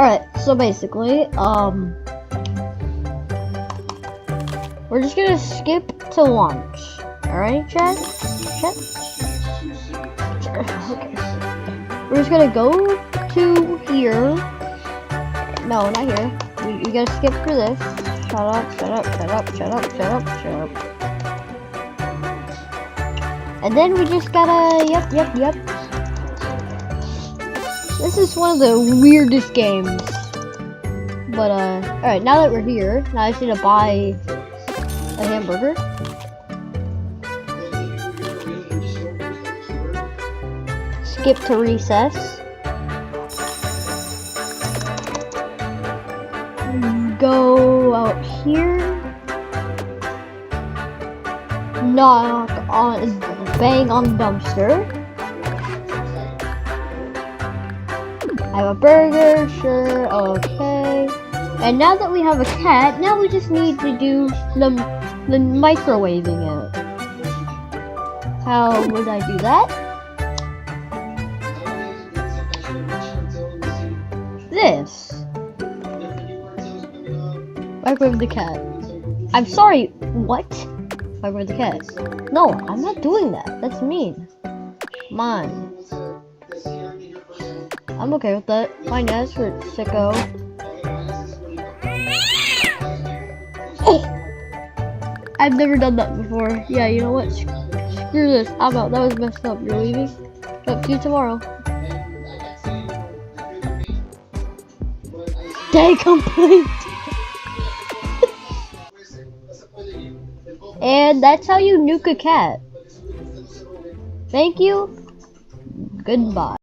Alright, so basically, we're just gonna skip to lunch. Alright, Chad? Chad? Okay. We're just gonna go to here. No, not here. You gotta skip through this. Shut up, shut up, shut up, shut up, shut up, shut up. And then we just gotta, yep. This is one of the weirdest games. But, alright, now that we're here, now I just need to buy a hamburger. Skip to recess. Go out here. Knock on, bang on the dumpster. I have a burger, sure, okay. And now that we have a cat, now we just need to do the microwaving it. How would I do that? This. Microwave the cat. I'm sorry, what? Microwave the cat. No, I'm not doing that. That's mean. Come on. I'm okay with that. Fine, yes, for sicko. Oh! I've never done that before. Yeah, you know what? Screw this. I'm out. That was messed up. You're leaving? Yep, see you tomorrow. Day complete! And that's how you nuke a cat. Thank you. Goodbye.